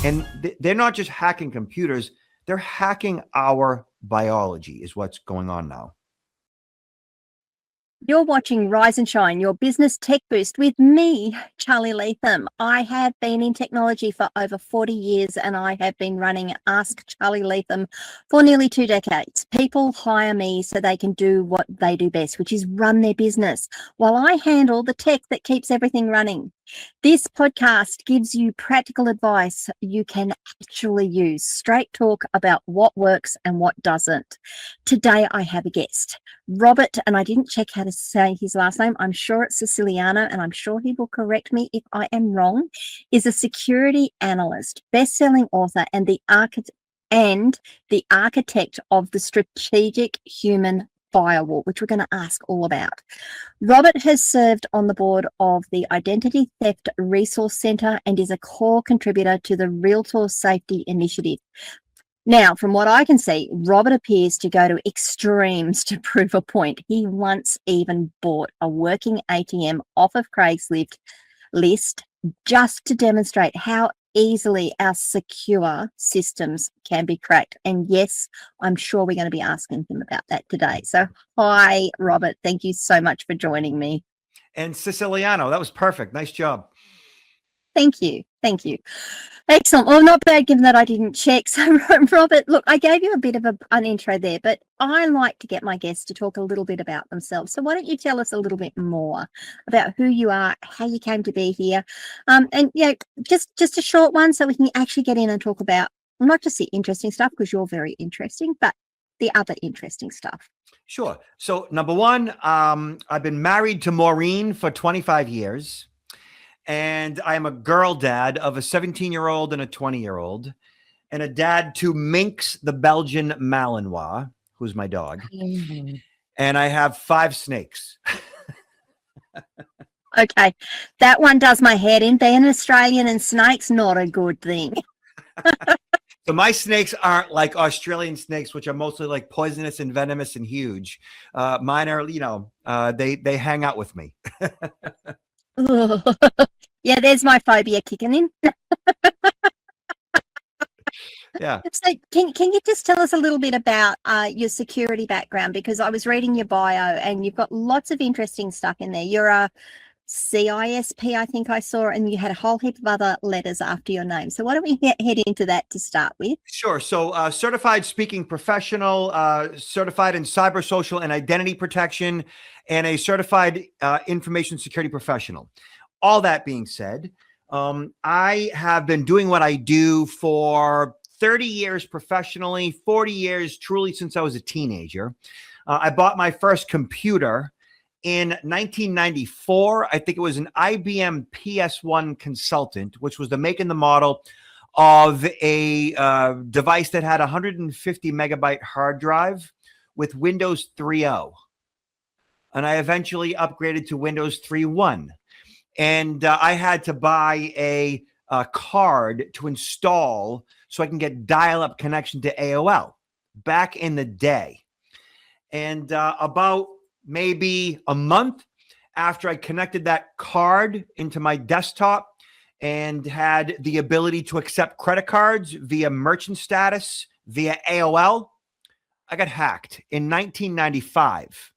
And they're not just hacking computers, they're hacking our biology is what's going on now. You're watching Rise and Shine, your business tech boost with me, Charly Leetham. I have been in technology for over 40 years and I have been running Ask Charly Leetham for nearly 2 decades. People hire me so they can do what they do best, which is run their business, while I handle the tech that keeps everything running. This podcast gives you practical advice you can actually use. Straight talk about what works and what doesn't. Today I have a guest, Robert, and I didn't check how to say his last name. I'm sure it's Siciliano, and I'm sure he will correct me if I am wrong. Is a security analyst, best-selling author, and the architect of the strategic human firewall, which we're going to ask all about. Robert has served on the board of the Identity Theft Resource Centre and is a core contributor to the Realtor Safety Initiative. Now, from what I can see, Robert appears to go to extremes to prove a point. He once even bought a working ATM off of Craigslist just to demonstrate how easily our secure systems can be cracked. And yes, I'm sure we're going to be asking him about that today. So hi, Robert. Thank you so much for joining me. And Siciliano, that was perfect. Nice job. Thank you. Thank you. Excellent. Well, not bad given that I didn't check. So, Robert, look, I gave you a bit of an intro there, but I like to get my guests to talk a little bit about themselves. So why don't you tell us a little bit more about who you are, how you came to be here, and, you know, just a short one so we can actually get in and talk about not just the interesting stuff, because you're very interesting, but the other interesting stuff. Sure. So number one, I've been married to Maureen for 25 years. And I am a girl dad of a 17-year-old and a 20-year-old, and a dad to Minx, the Belgian Malinois, who's my dog. Mm-hmm. And I have 5 snakes. Okay. That one does my head in. Being Australian and snakes, not a good thing. So my snakes aren't like Australian snakes, which are mostly like poisonous and venomous and huge. Mine are, you know, they hang out with me. Yeah, there's my phobia kicking in. Yeah. So can you just tell us a little bit about your security background? Because I was reading your bio and you've got lots of interesting stuff in there. You're a CISP, I think I saw, and you had a whole heap of other letters after your name. So why don't we head into that to start with? Sure. So certified speaking professional, certified in cyber, social, and identity protection, and a certified information security professional. All that being said, I have been doing what I do for 30 years professionally, 40 years truly since I was a teenager. I bought my first computer in 1994. I think it was an IBM PS1 Consultant, which was the make and the model of a device that had 150 megabyte hard drive with Windows 3.0. And I eventually upgraded to Windows 3.1. And I had to buy a card to install so I can get dial-up connection to AOL back in the day. And about maybe a month after I connected that card into my desktop and had the ability to accept credit cards via merchant status, via AOL, I got hacked in 1995.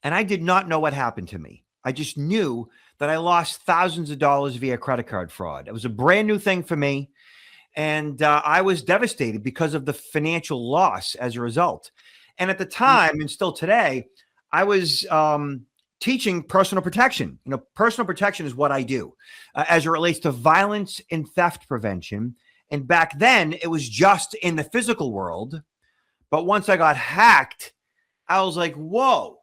And I did not know what happened to me. I just knew that I lost thousands of dollars via credit card fraud. It was a brand new thing for me. And I was devastated because of the financial loss as a result. And at the time, and still today, I was teaching personal protection. You know, personal protection is what I do as it relates to violence and theft prevention. And back then, it was just in the physical world. But once I got hacked, I was like, whoa.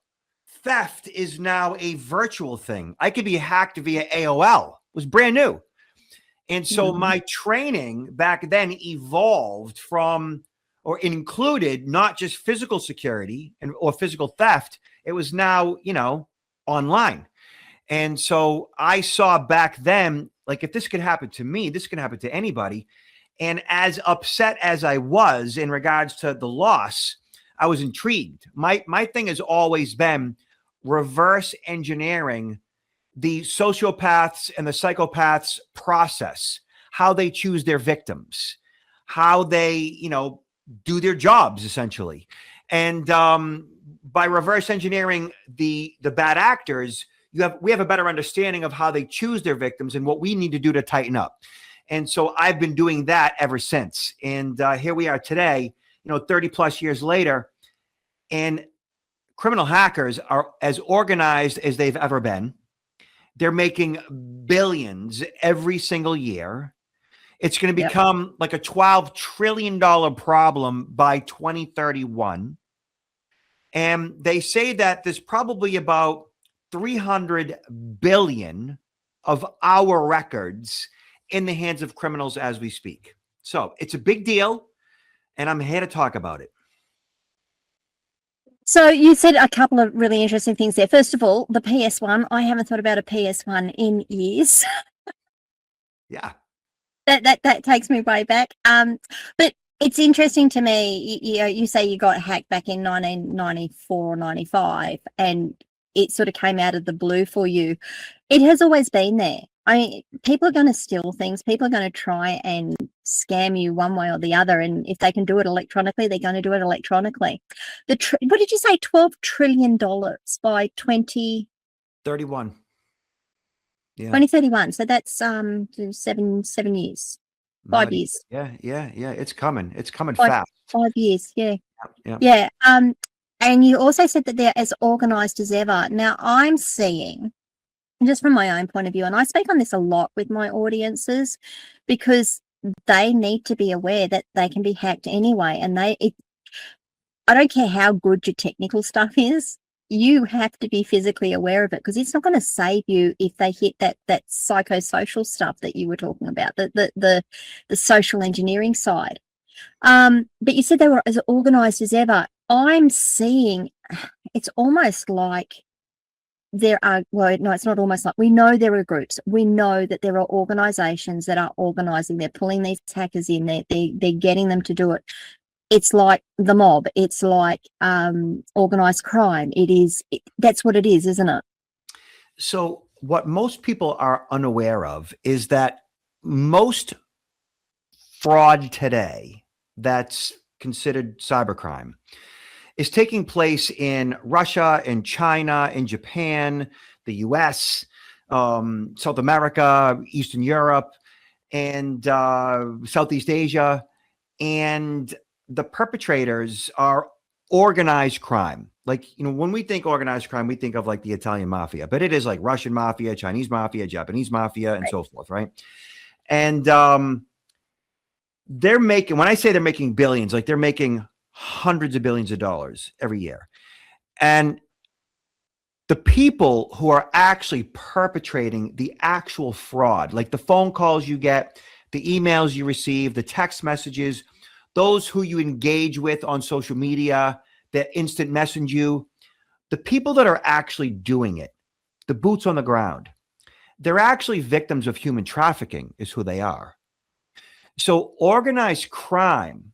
Theft is now a virtual thing. I could be hacked via AOL. It was brand new. And so my training back then evolved from, or included not just physical security or physical theft. It was now, you know, online. And so I saw back then, like, if this could happen to me, this can happen to anybody. And as upset as I was in regards to the loss, I was intrigued. My thing has always been reverse engineering the sociopaths and the psychopaths process. how they choose their victims, how they, do their jobs essentially. And by reverse engineering the bad actors, we have a better understanding of how they choose their victims and what we need to do to tighten up. And so I've been doing that ever since. And here we are today, 30 plus years later, and criminal hackers are as organized as they've ever been. They're making billions every single year. It's going to become like a $12 trillion problem by 2031. And they say that there's probably about 300 billion of our records in the hands of criminals as we speak. So it's a big deal, and I'm here to talk about it. So you said a couple of really interesting things there. First of all, the PS1. I haven't thought about a PS1 in years. Yeah. That takes me way back. But it's interesting to me, you say you got hacked back in 1994 or 95, and it sort of came out of the blue for you. It has always been there. I mean, people are going to steal things. People are going to try and scam you one way or the other. And if they can do it electronically, they're going to do it electronically. What did you say? $12 trillion by 2031. Yeah. 2031. So that's 7 years. 5 years. Yeah. It's coming. It's coming fast. 5 years. Yeah. Yeah. And you also said that they're as organized as ever. Now I'm seeing, just from my own point of view, and I speak on this a lot with my audiences, because they need to be aware that they can be hacked anyway. And I don't care how good your technical stuff is, you have to be physically aware of it, because it's not going to save you if they hit that psychosocial stuff that you were talking about, the social engineering side. But you said they were as organized as ever. I'm seeing it's almost like there are, well, no, it's not almost like, we know there are groups. We know that there are organizations that are organizing. They're pulling these hackers in. They're getting them to do it. It's like the mob. It's like organized crime. That's what it is, isn't it? So what most people are unaware of is that most fraud today that's considered cybercrime is taking place in Russia, in China, in Japan, the US, South America, Eastern Europe, and Southeast Asia. And the perpetrators are organized crime. Like, when we think organized crime, we think of like the Italian mafia, but it is like Russian mafia, Chinese mafia, Japanese mafia, and so forth, right? And they're making, when I say they're making billions, like they're making hundreds of billions of dollars every year. And the people who are actually perpetrating the actual fraud, like the phone calls you get, the emails you receive, the text messages, those who you engage with on social media that instant message you, the people that are actually doing it, the boots on the ground, they're actually victims of human trafficking is who they are. So organized crime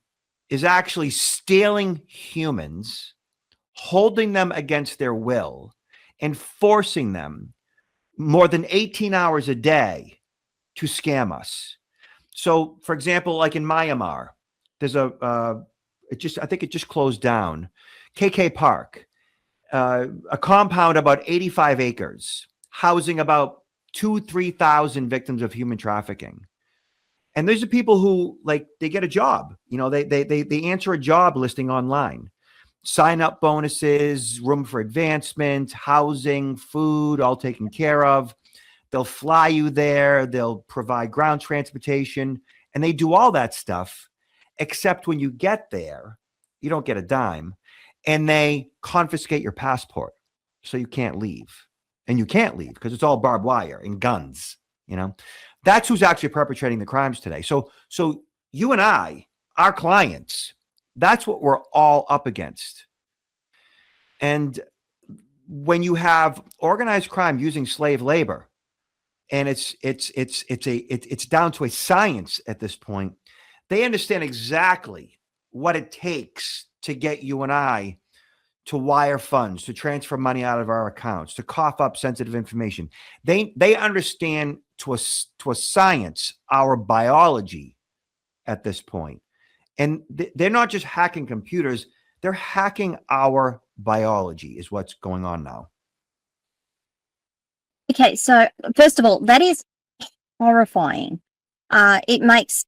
is actually stealing humans, holding them against their will, and forcing them more than 18 hours a day to scam us. So, for example, like in Myanmar, there's I think it just closed down, KK Park, a compound about 85 acres, housing about 3,000 victims of human trafficking. And these are people who, like, they get a job. They answer a job listing online. Sign up bonuses, room for advancement, housing, food, all taken care of. They'll fly you there. They'll provide ground transportation. And they do all that stuff, except when you get there, you don't get a dime. And they confiscate your passport so you can't leave. And you can't leave because it's all barbed wire and guns, That's who's actually perpetrating the crimes today. So you and I, our clients, that's what we're all up against. And when you have organized crime using slave labor, and it's down to a science at this point, they understand exactly what it takes to get you and I to wire funds, to transfer money out of our accounts, to cough up sensitive information. They understand to a science our biology at this point. And they're not just hacking computers, they're hacking our biology is what's going on now. Okay, so first of all, that is horrifying. It makes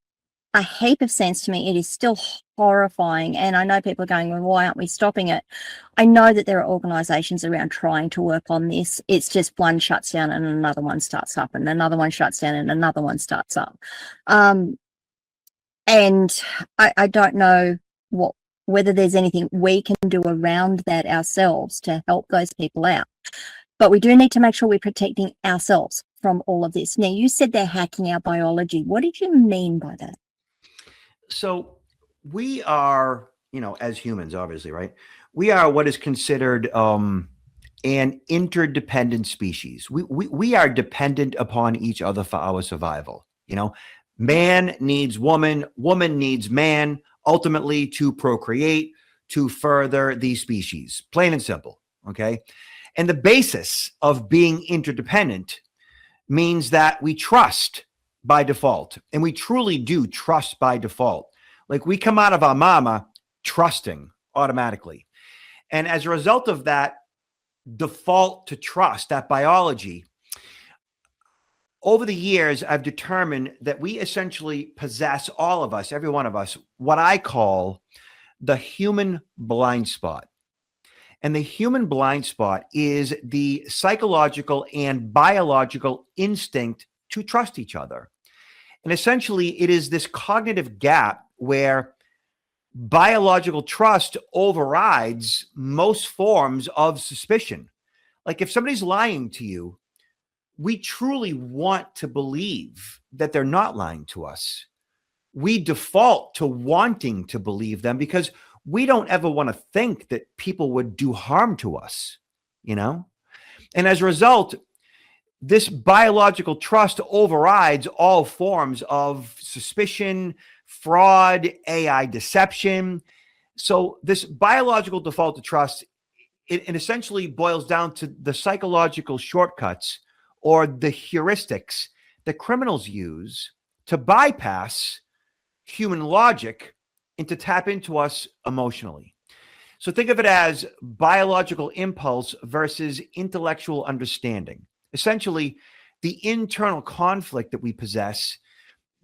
a heap of sense to me. It is still horrifying. And I know people are going, well, why aren't we stopping it? I know that there are organizations around trying to work on this. It's just one shuts down and another one starts up, and another one shuts down and another one starts up. And I don't know whether there's anything we can do around that ourselves to help those people out. But we do need to make sure we're protecting ourselves from all of this. Now, you said they're hacking our biology. What did you mean by that? So we are, as humans, obviously, right? We are what is considered an interdependent species. We are dependent upon each other for our survival. Man needs woman, woman needs man, ultimately to procreate, to further the species. Plain and simple, okay? And the basis of being interdependent means that we trust by default, and we truly do trust by default. Like, we come out of our mama trusting automatically. And as a result of that default to trust, that biology, over the years, I've determined that we essentially possess, all of us, every one of us, what I call the human blind spot. And the human blind spot is the psychological and biological instinct to trust each other. And essentially, it is this cognitive gap where biological trust overrides most forms of suspicion. Like, if somebody's lying to you, we truly want to believe that they're not lying to us. We default to wanting to believe them because we don't ever want to think that people would do harm to us, And as a result, this biological trust overrides all forms of suspicion, fraud, AI deception. So this biological default to trust, it essentially boils down to the psychological shortcuts or the heuristics that criminals use to bypass human logic and to tap into us emotionally. So think of it as biological impulse versus intellectual understanding. Essentially, the internal conflict that we possess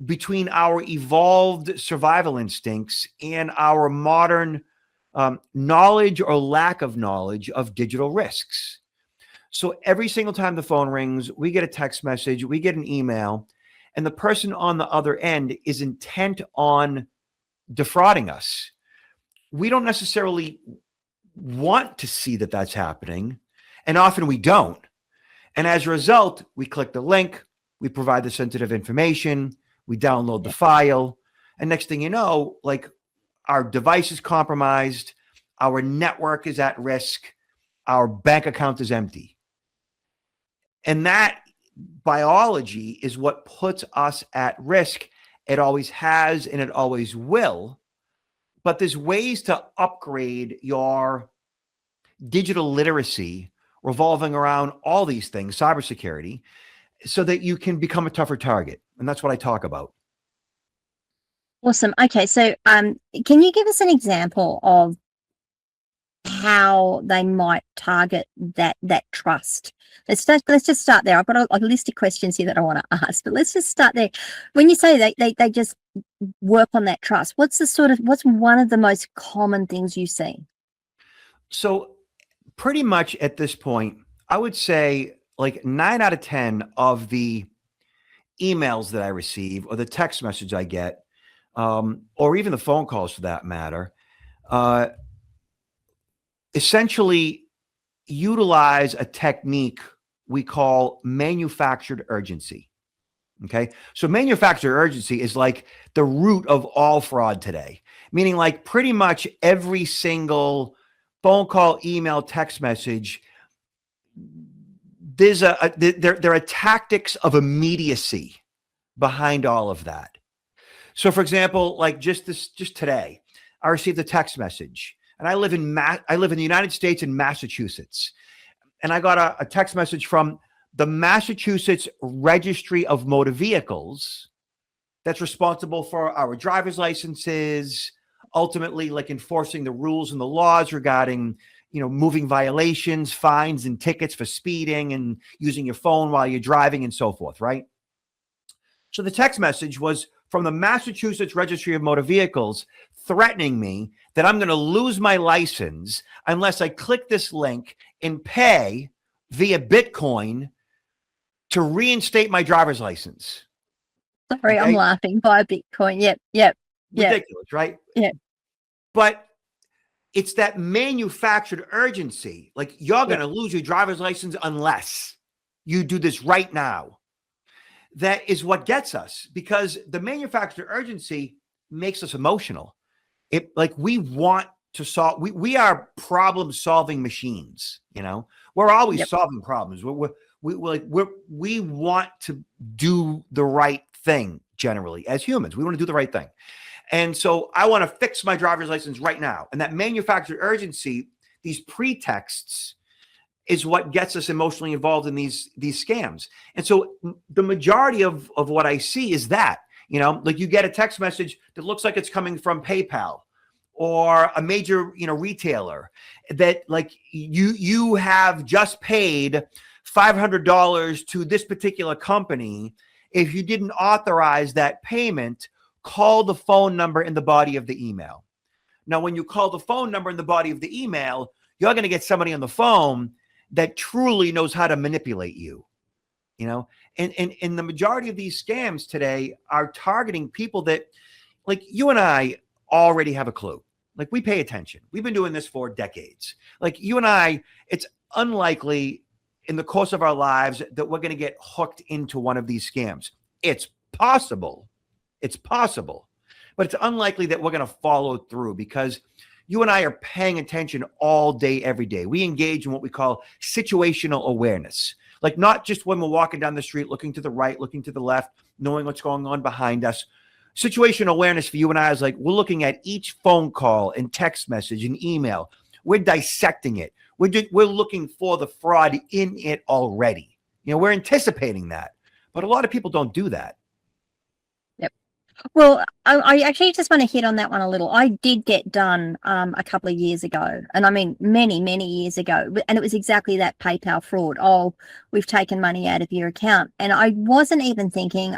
between our evolved survival instincts and our modern knowledge or lack of knowledge of digital risks. So every single time the phone rings, we get a text message, we get an email, and the person on the other end is intent on defrauding us. We don't necessarily want to see that that's happening, and often we don't. And as a result, we click the link, we provide the sensitive information, we download the file, and next thing you know, like, our device is compromised, our network is at risk, our bank account is empty. And that biology is what puts us at risk. It always has and it always will. But there's ways to upgrade your digital literacy revolving around all these things, cybersecurity, so that you can become a tougher target. And that's what I talk about. Awesome. Okay, so can you give us an example of how they might target that trust? Let's just start there. I've got a list of questions here that I want to ask, but let's just start there. When you say they just work on that trust, what's one of the most common things you see? So pretty much at this point, I would say like 9 out of 10 of the emails that I receive or the text message I get, or even the phone calls for that matter, essentially utilize a technique we call manufactured urgency. Okay. So manufactured urgency is like the root of all fraud today, meaning like pretty much every single phone call, email, text message, there are tactics of immediacy behind all of that. So for example, like just today, I received a text message. and I live in the United States in Massachusetts, and I got a text message from the Massachusetts Registry of Motor Vehicles that's responsible for our driver's licenses, ultimately like enforcing the rules and the laws regarding, moving violations, fines and tickets for speeding and using your phone while you're driving and so forth, right? So the text message was from the Massachusetts Registry of Motor Vehicles threatening me that I'm going to lose my license unless I click this link and pay via Bitcoin to reinstate my driver's license. Sorry, okay? I'm laughing. Buy Bitcoin. Yep. Ridiculous, right? Yeah. But it's that manufactured urgency. Like, you're going to lose your driver's license unless you do this right now. That is what gets us, because the manufactured urgency makes us emotional. We want to solve. We are problem-solving machines. We're always solving problems. We want to do the right thing. Generally, as humans, we want to do the right thing. And so I want to fix my driver's license right now. And that manufactured urgency, these pretexts, is what gets us emotionally involved in these scams. And so the majority of what I see is that, you get a text message that looks like it's coming from PayPal or a major, retailer, that like you have just paid $500 to this particular company. If you didn't authorize that payment, call the phone number in the body of the email. Now, when you call the phone number in the body of the email, you're going to get somebody on the phone that truly knows how to manipulate you, and the majority of these scams today are targeting people that, like, you and I already have a clue. Like, we pay attention. We've been doing this for decades. Like, you and I, it's unlikely in the course of our lives that we're going to get hooked into one of these scams. It's possible, but it's unlikely that we're going to follow through, because you and I are paying attention all day, every day. We engage in what we call situational awareness. Like, not just when we're walking down the street, looking to the right, looking to the left, knowing what's going on behind us. Situational awareness for you and I is like, we're looking at each phone call and text message and email. We're dissecting it. We're looking for the fraud in it already. We're anticipating that. But a lot of people don't do that. Well, I actually just want to hit on that one a little. I did get done a couple of years ago, and I mean many, many years ago, and it was exactly that PayPal fraud. Oh, we've taken money out of your account. And I wasn't even thinking,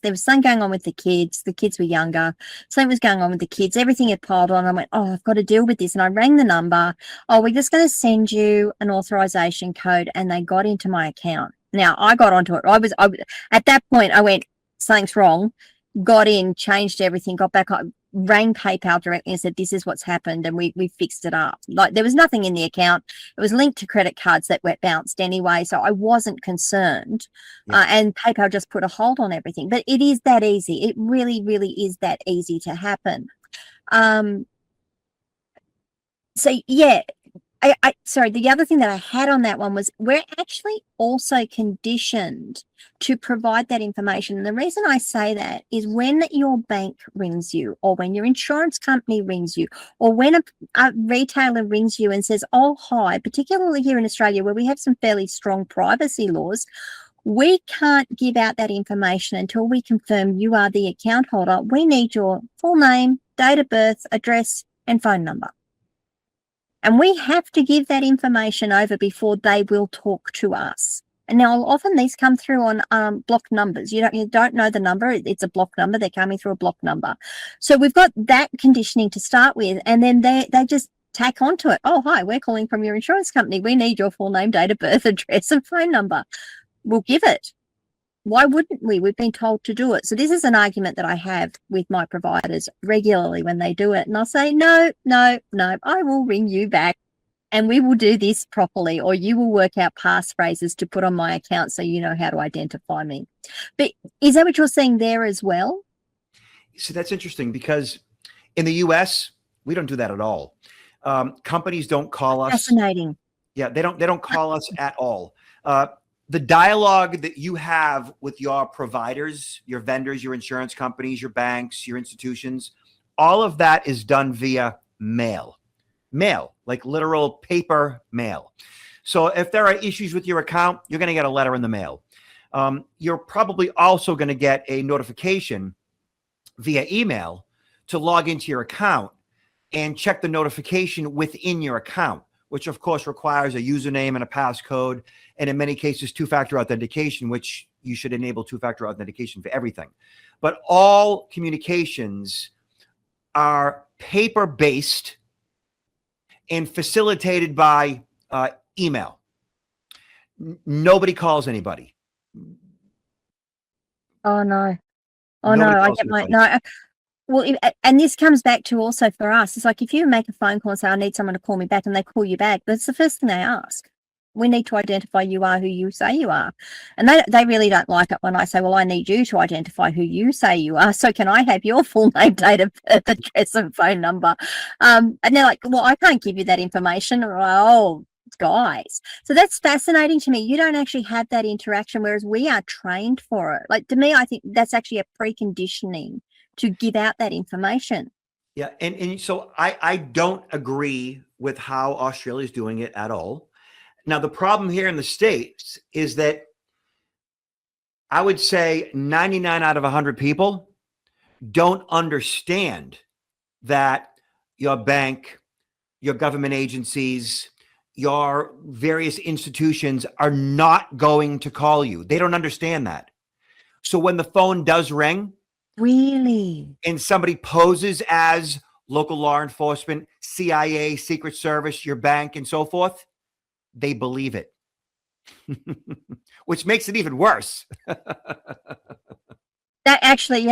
there was something going on with the kids. The kids were younger. Something was going on with the kids. Everything had piled on. I went, oh, I've got to deal with this. And I rang the number. Oh, we're just going to send you an authorization code. And they got into my account. Now, I got onto it. I was at that point, I went, something's wrong. Got in, changed everything, got back, rang PayPal directly and said, this is what's happened, and we fixed it up. Like, there was nothing in the account. It was linked to credit cards that were bounced anyway, so I wasn't concerned. And PayPal just put a hold on everything. But it is that easy. It really, really is that easy to happen. So, yeah. Sorry, the other thing that I had on that one was we're actually also conditioned to provide that information. And the reason I say that is when your bank rings you, or when your insurance company rings you, or when a retailer rings you and says, oh, hi, particularly here in Australia where we have some fairly strong privacy laws, we can't give out that information until we confirm you are the account holder. We need your full name, date of birth, address, and phone number. And we have to give that information over before they will talk to us. And now often these come through on blocked numbers. You don't know the number. It's a blocked number. They're coming through a blocked number. So we've got that conditioning to start with. And then they just tack onto it. Oh, hi, we're calling from your insurance company. We need your full name, date of birth, address, and phone number. We'll give it. Why wouldn't we? We've been told to do it. So this is an argument that I have with my providers regularly when they do it. And I'll say, no, I will ring you back and we will do this properly, or you will work out passphrases to put on my account so you know how to identify me. But is that what you're saying there as well? So that's interesting, because in the US, we don't do that at all. Companies don't call us. Fascinating. Yeah, they don't call us at all. The dialogue that you have with your providers, your vendors, your insurance companies, your banks, your institutions, all of that is done via mail. mail, like literal paper mail. So if there are issues with your account, you're going to get a letter in the mail. You're probably also going to get a notification via email to log into your account and check the notification within your account, which of course requires a username and a passcode, and in many cases, two-factor authentication, which you should enable two-factor authentication for everything. But all communications are paper-based and facilitated by email. Nobody calls anybody. Oh no. Oh Nobody no, I calls get my anybody. no. Well, and this comes back to also for us. It's like if you make a phone call and say, I need someone to call me back, and they call you back, that's the first thing they ask. We need to identify you are who you say you are. And they really don't like it when I say, well, I need you to identify who you say you are. So can I have your full name, date of birth, address, and phone number? And they're like, well, I can't give you that information. Oh, guys. So that's fascinating to me. You don't actually have that interaction, whereas we are trained for it. Like, to me, I think that's actually a preconditioning to give out that information. Yeah. And so I don't agree with how Australia is doing it at all. Now, the problem here in the States is that I would say 99 out of 100 people don't understand that your bank, your government agencies, your various institutions are not going to call you. They don't understand that. So when the phone does ring, Really? and somebody poses as local law enforcement, CIA, Secret Service, your bank, and so forth, they believe it, which makes it even worse. That actually,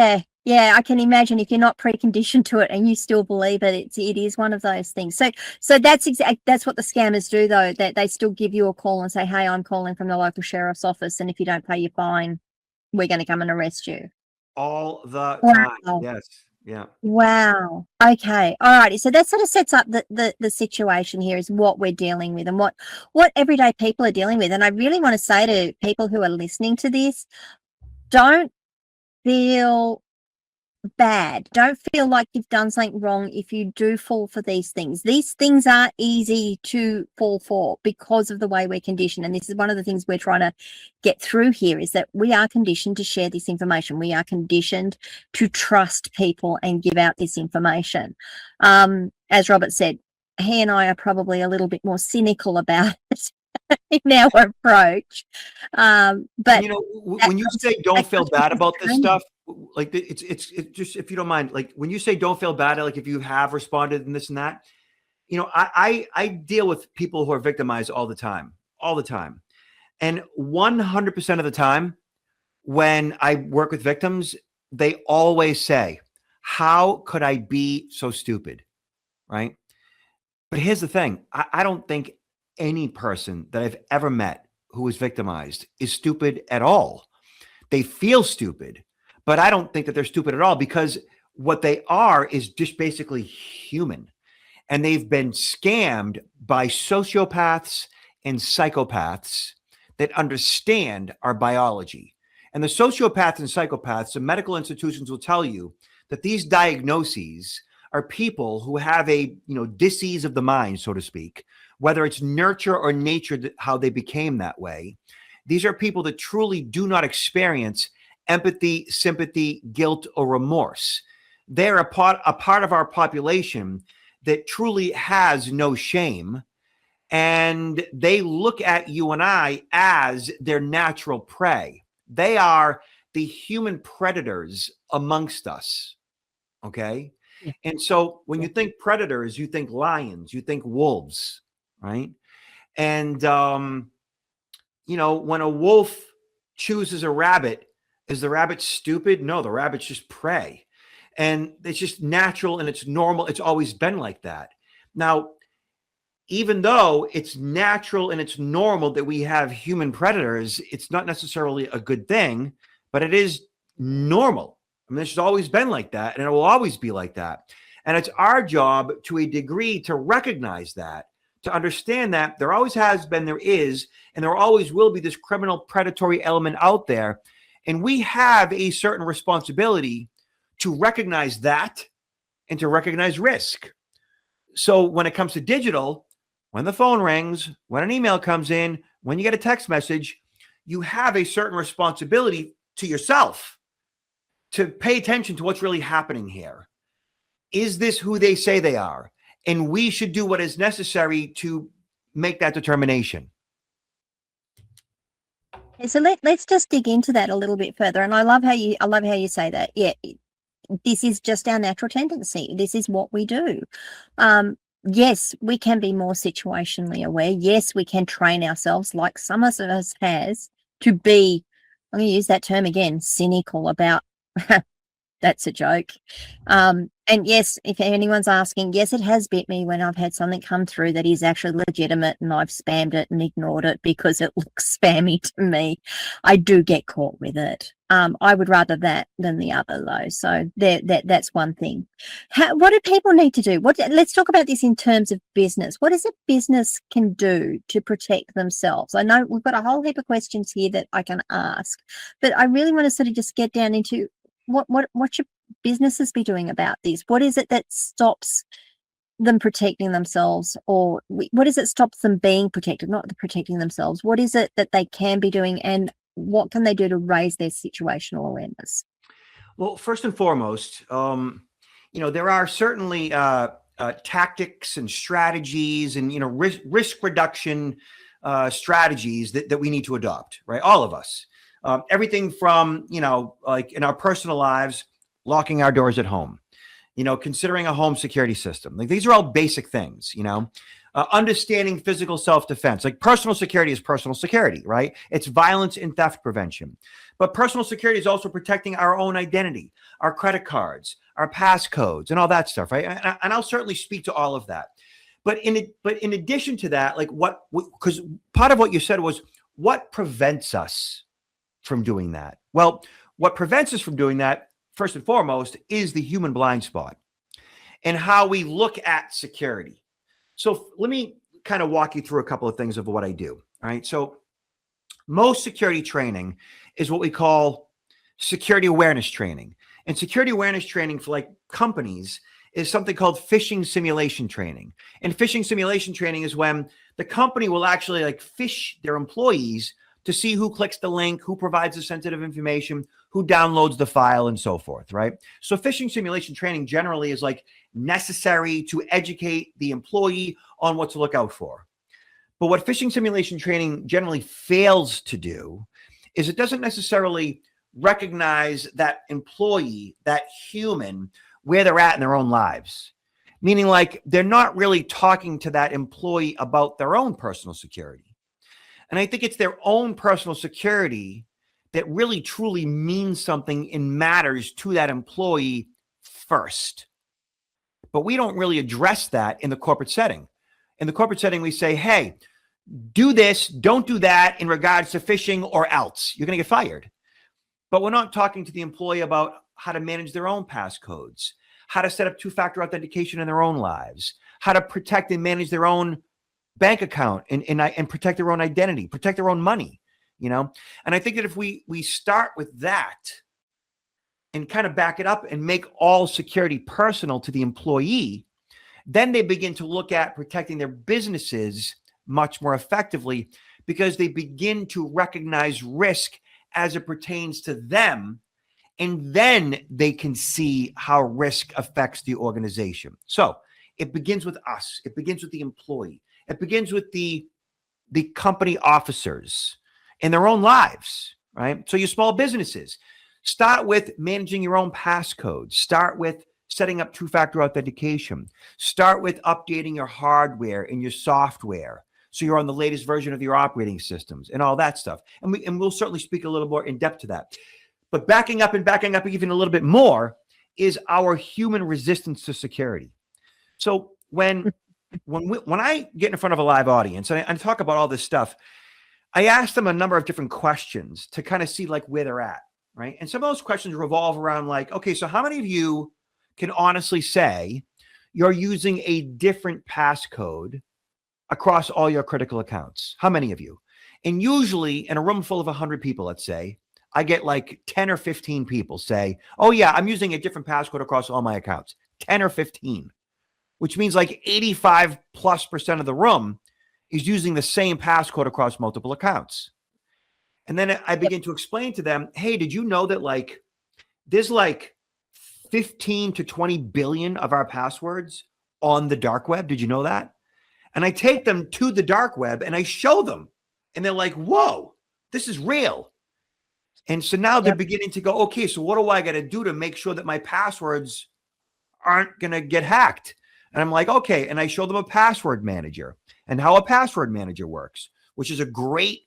yeah, I can imagine if you're not preconditioned to it and you still believe it, it is one of those things. So that's what the scammers do, though, that they still give you a call and say, hey, I'm calling from the local sheriff's office, and if you don't pay your fine, we're going to come and arrest you. All the Wow. time. Yes. Yeah. Wow. Okay. All righty. So that sort of sets up the situation here, is what we're dealing with and what everyday people are dealing with. And I really want to say to people who are listening to this, don't feel bad. Don't feel like you've done something wrong if you do fall for these things. These things are easy to fall for because of the way we're conditioned. And this is one of the things we're trying to get through here, is that we are conditioned to share this information. We are conditioned to trust people and give out this information. As Robert said, he and I are probably a little bit more cynical about it in our approach. But you know, when you say don't feel bad about this stuff, like it's just, if you don't mind, like when you say don't feel bad, like if you have responded and this and that, you know, I deal with people who are victimized all the time. And 100% of the time when I work with victims, they always say, how could I be so stupid? Right. But here's the thing. I don't think any person that I've ever met who was victimized is stupid at all. They feel stupid, but I don't think that they're stupid at all, because what they are is just basically human. And they've been scammed by sociopaths and psychopaths that understand our biology. And the sociopaths and psychopaths, the medical institutions will tell you that these diagnoses are people who have a, disease of the mind, so to speak, whether it's nurture or nature, how they became that way. These are people that truly do not experience empathy, sympathy, guilt, or remorse. They're a part of our population that truly has no shame, and they look at you and I as their natural prey. They are the human predators amongst us, okay? Yeah. And so when you think predators, you think lions, you think wolves, right? And, when a wolf chooses a rabbit, is the rabbit stupid? No, the rabbit's just prey. And it's just natural and it's normal. It's always been like that. Now, even though it's natural and it's normal that we have human predators, it's not necessarily a good thing, but it is normal. I mean, it's always been like that, and it will always be like that. And it's our job to a degree to recognize that, to understand that there always has been, there is, and there always will be this criminal predatory element out there. And we have a certain responsibility to recognize that and to recognize risk. So when it comes to digital, when the phone rings, when an email comes in, when you get a text message, you have a certain responsibility to yourself to pay attention to what's really happening here. Is this who they say they are? And we should do what is necessary to make that determination. So let's just dig into that a little bit further. And I love how you say that. Yeah, this is just our natural tendency. This is what we do. Yes, we can be more situationally aware. Yes, we can train ourselves, like some of us has, to be, I'm going to use that term again, cynical about that's a joke. And yes, if anyone's asking, yes, it has bit me when I've had something come through that is actually legitimate and I've spammed it and ignored it because it looks spammy to me. I do get caught with it. I would rather that than the other though. So that's one thing. What do people need to do? Let's talk about this in terms of business. What is it business can do to protect themselves? I know we've got a whole heap of questions here that I can ask, but I really want to sort of just get down into what should businesses be doing about this? What is it that stops them protecting themselves, or what is it stops them being protected, not protecting themselves? What is it that they can be doing, and what can they do to raise their situational awareness? Well, first and foremost, there are certainly tactics and strategies and, risk reduction strategies that we need to adopt, right? All of us. Everything from, like in our personal lives, locking our doors at home, considering a home security system. Like these are all basic things, understanding physical self-defense. Like personal security is personal security, right? It's violence and theft prevention. But personal security is also protecting our own identity, our credit cards, our passcodes, and all that stuff, right? And I'll certainly speak to all of that. But in addition to that, because part of what you said was, what prevents us from doing that? Well, what prevents us from doing that, first and foremost, is the human blind spot and how we look at security. So let me kind of walk you through a couple of things of what I do. All right. So most security training is what we call security awareness training. And security awareness training for like companies is something called phishing simulation training. And phishing simulation training is when the company will actually like phish their employees to see who clicks the link, who provides the sensitive information, who downloads the file, and so forth, right? So phishing simulation training generally is like necessary to educate the employee on what to look out for. But what phishing simulation training generally fails to do is it doesn't necessarily recognize that employee, that human, where they're at in their own lives. Meaning like they're not really talking to that employee about their own personal security. And I think it's their own personal security that really truly means something and matters to that employee first. But we don't really address that in the corporate setting. In the corporate setting, we say, hey, do this, don't do that in regards to phishing or else. You're going to get fired. But we're not talking to the employee about how to manage their own passcodes, how to set up two-factor authentication in their own lives, how to protect and manage their own bank account and protect their own identity, protect their own money, And I think that if we start with that and kind of back it up and make all security personal to the employee, then they begin to look at protecting their businesses much more effectively because they begin to recognize risk as it pertains to them. And then they can see how risk affects the organization. So it begins with us. It begins with the employee. It begins with the company officers in their own lives, right? So your small businesses, start with managing your own passcodes. Start with setting up two-factor authentication. Start with updating your hardware and your software so you're on the latest version of your operating systems and all that stuff. And we'll certainly speak a little more in depth to that. But backing up even a little bit more is our human resistance to security. So when I get in front of a live audience and I talk about all this stuff, I ask them a number of different questions to kind of see like where they're at, right? And some of those questions revolve around like, okay, so how many of you can honestly say you're using a different passcode across all your critical accounts? How many of you? And usually in a room full of 100 people, let's say, I get like 10 or 15 people say, oh yeah, I'm using a different passcode across all my accounts. 10 or 15. which means like 85+% of the room is using the same passcode across multiple accounts. And then I begin to explain to them, hey, did you know that like there's like 15 to 20 billion of our passwords on the dark web? Did you know that? And I take them to the dark web and I show them, and they're like, whoa, this is real. And so now they're beginning to go, okay, so what do I got to do to make sure that my passwords aren't going to get hacked? And I'm like, okay. And I show them a password manager and how a password manager works, which is a great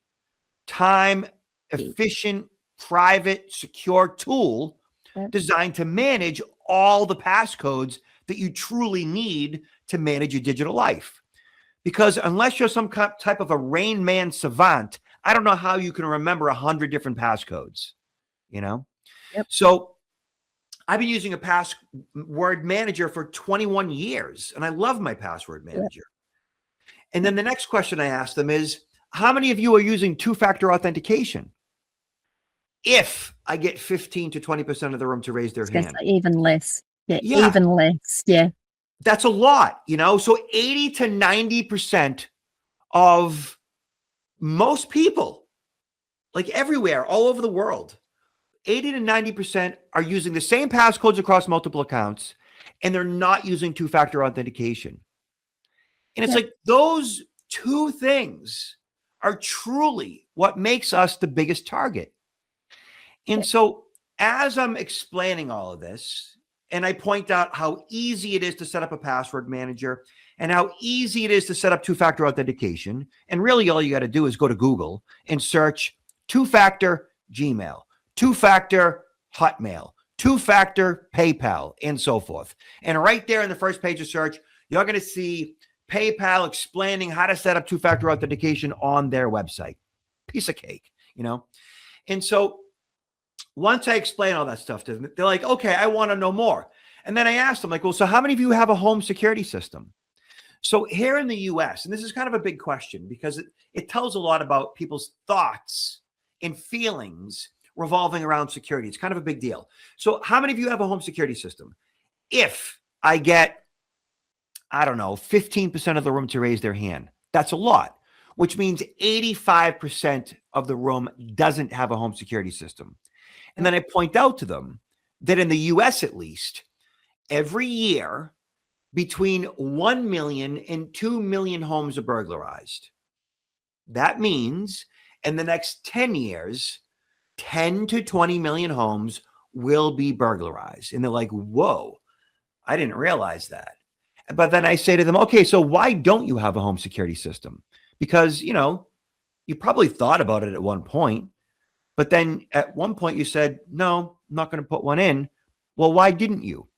time efficient, private, secure tool designed to manage all the passcodes that you truly need to manage your digital life. Because unless you're some type of a Rain Man savant, I don't know how you can remember 100 different passcodes, you know? So I've been using a password manager for 21 years, and I love my password manager. And then the next question I ask them is, how many of you are using two-factor authentication? If I get 15 to 20% of the room to raise their hand. Even less. Even less. That's a lot, you know? So 80 to 90% of most people, like everywhere, all over the world, 80 to 90% are using the same passcodes across multiple accounts, and they're not using two-factor authentication. And it's like those two things are truly what makes us the biggest target. And so as I'm explaining all of this, and I point out how easy it is to set up a password manager and how easy it is to set up two-factor authentication, and really all you got to do is go to Google and search two-factor Gmail, two-factor Hotmail, two-factor PayPal, and so forth. And right there in the first page of search, you're going to see PayPal explaining how to set up two-factor authentication on their website. Piece of cake, you know? And so once I explain all that stuff to them, they're like, okay, I want to know more. And then I asked them, like, well, so how many of you have a home security system? So here in the US, and this is kind of a big question because it tells a lot about people's thoughts and feelings revolving around security. It's kind of a big deal. So how many of you have a home security system? If I get, I don't know, 15% of the room to raise their hand, that's a lot, which means 85% of the room doesn't have a home security system. And then I point out to them that in the US, at least, every year, between 1 million and 2 million homes are burglarized. That means in the next 10 years, 10 to 20 million homes will be burglarized. And they're like, whoa, I didn't realize that. But then I say to them, okay, so why don't you have a home security system? Because, you know, you probably thought about it at one point. But then at one point you said, no, I'm not going to put one in. Well, why didn't you?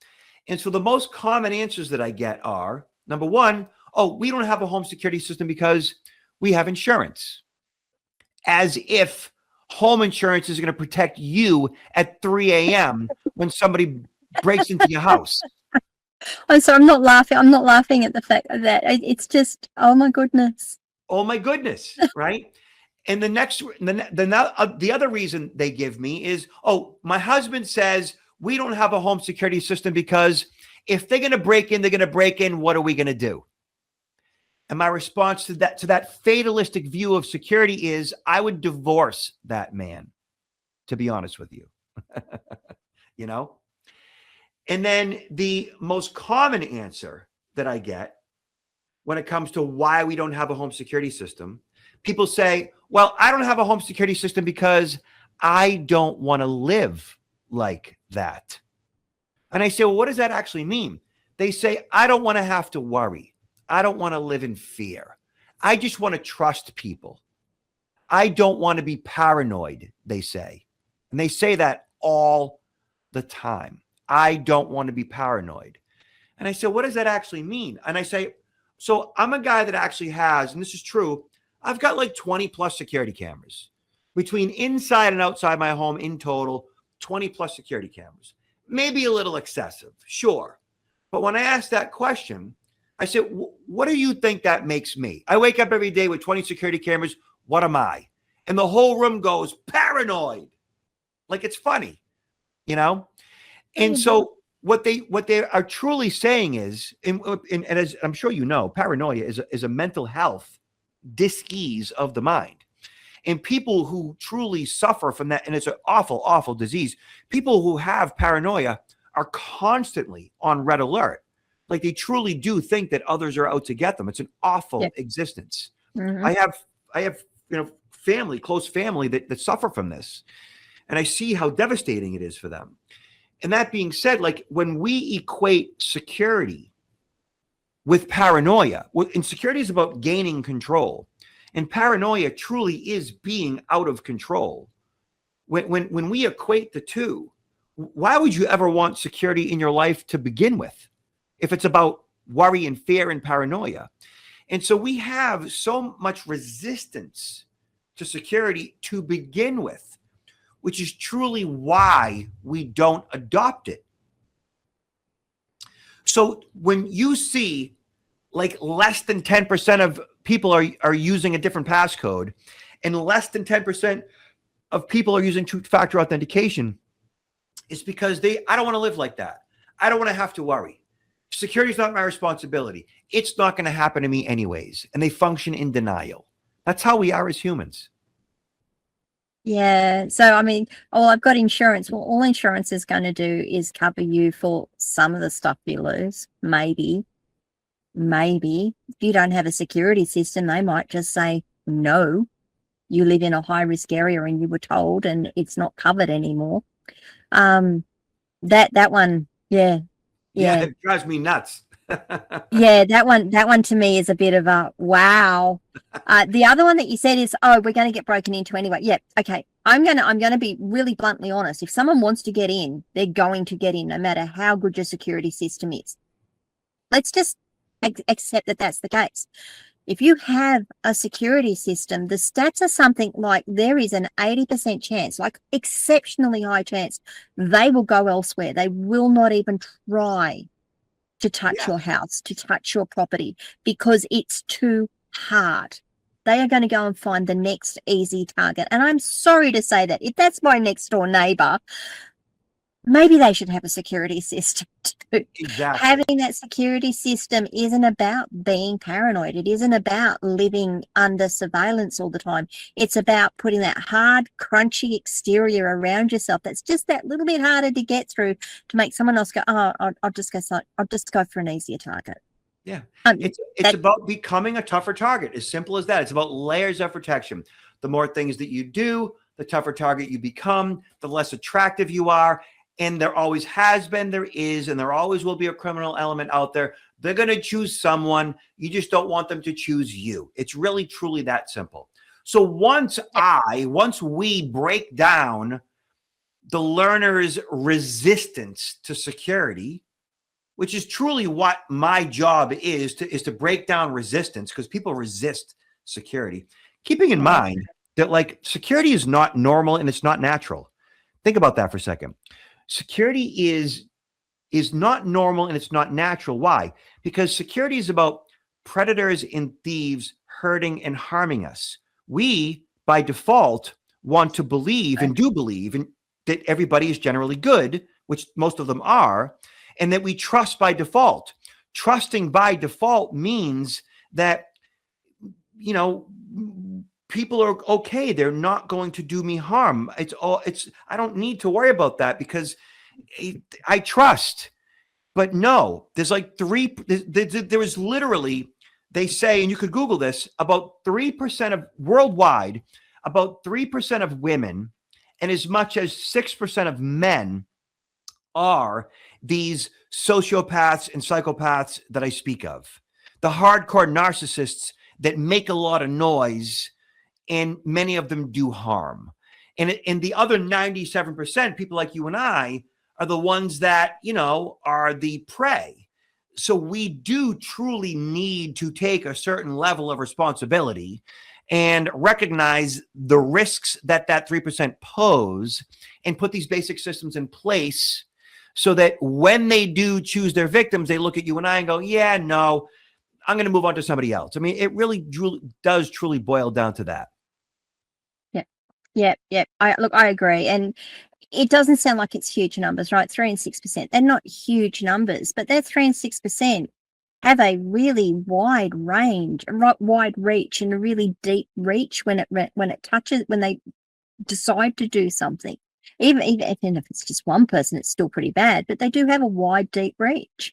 And so the most common answers that I get are, number one, oh, we don't have a home security system because we have insurance. As if home insurance is going to protect you at 3 a.m. when somebody breaks into your house. Oh, so I'm not laughing. I'm not laughing at the fact that it's just, oh my goodness. Oh my goodness, right? And the other reason they give me is, oh, my husband says we don't have a home security system because if they're going to break in, they're going to break in. What are we going to do? And my response to that fatalistic view of security is I would divorce that man, to be honest with you, you know? And then the most common answer that I get when it comes to why we don't have a home security system, people say, well, I don't have a home security system because I don't want to live like that. And I say, well, what does that actually mean? They say, I don't want to have to worry. I don't want to live in fear. I just want to trust people. I don't want to be paranoid, they say. And they say that all the time. I don't want to be paranoid. And I say, what does that actually mean? And I say, so I'm a guy that actually has, and this is true, I've got like 20 plus security cameras between inside and outside my home in total, 20 plus security cameras. Maybe a little excessive, sure. But when I ask that question, I said, what do you think that makes me? I wake up every day with 20 security cameras. What am I? And the whole room goes paranoid. Like it's funny, you know? And so what they are truly saying is, and as I'm sure you know, paranoia is a mental health dis-ease of the mind. And people who truly suffer from that, and it's an awful, awful disease, people who have paranoia are constantly on red alert. Like they truly do think that others are out to get them. It's an awful existence. Mhm. I have family, close family that suffer from this. And I see how devastating it is for them. And that being said, like when we equate security with paranoia, and security is about gaining control, and paranoia truly is being out of control. When we equate the two, why would you ever want security in your life to begin with if it's about worry and fear and paranoia? And so we have so much resistance to security to begin with, which is truly why we don't adopt it. So when you see like less than 10% of people are using a different passcode, and less than 10% of people are using two-factor authentication, it's because I don't want to live like that. I don't want to have to worry. Security is not my responsibility. It's not going to happen to me anyways. And they function in denial. That's how we are as humans. Yeah. So, I mean, I've got insurance. Well, all insurance is going to do is cover you for some of the stuff you lose. Maybe. If you don't have a security system, they might just say, no, you live in a high risk area and you were told and it's not covered anymore. That one. Yeah. It drives me nuts. Yeah, that one to me is a bit of a wow. The other one that you said is, we're going to get broken into anyway. Yeah, okay. I'm gonna be really bluntly honest. If someone wants to get in, they're going to get in, no matter how good your security system is. Let's just accept that that's the case. If you have a security system, the stats are something like there is an 80% chance, like exceptionally high chance, they will go elsewhere. They will not even try to touch your house, to touch your property, because it's too hard. They are going to go and find the next easy target. And I'm sorry to say that. If that's my next door neighbor, maybe they should have a security system too. Exactly. Having that security system isn't about being paranoid. It isn't about living under surveillance all the time. It's about putting that hard, crunchy exterior around yourself that's just that little bit harder to get through to make someone else go, I'll just go for an easier target. Yeah. It's about becoming a tougher target. As simple as that. It's about layers of protection. The more things that you do, the tougher target you become, the less attractive you are. And there always has been, there is, and there always will be a criminal element out there. They're going to choose someone. You just don't want them to choose you. It's really, truly that simple. So once we break down the learner's resistance to security, which is truly what my job is to break down resistance, because people resist security, keeping in mind that like security is not normal and it's not natural. Think about that for a second. Security is not normal and it's not natural. Why? Because security is about predators and thieves hurting and harming us. We, by default, want to believe and do believe that everybody is generally good, which most of them are, and that we trust by default. Trusting by default means that, people are okay. They're not going to do me harm. I don't need to worry about that because I trust. But no, there's like there is literally, they say, and you could Google this, about 3% of worldwide, about 3% of women and as much as 6% of men are these sociopaths and psychopaths that I speak of. The hardcore narcissists that make a lot of noise, and many of them do harm. And the other 97%, people like you and I, are the ones that, are the prey. So we do truly need to take a certain level of responsibility and recognize the risks that 3% pose and put these basic systems in place so that when they do choose their victims, they look at you and I and go, yeah, no, I'm going to move on to somebody else. I mean, it really does truly boil down to that. Yeah. I agree. And it doesn't sound like it's huge numbers, right? 3 and 6%. They're not huge numbers, but that 3 and 6% have a really wide range, wide reach, and a really deep reach when they decide to do something. Even if it's just one person, it's still pretty bad, but they do have a wide, deep reach.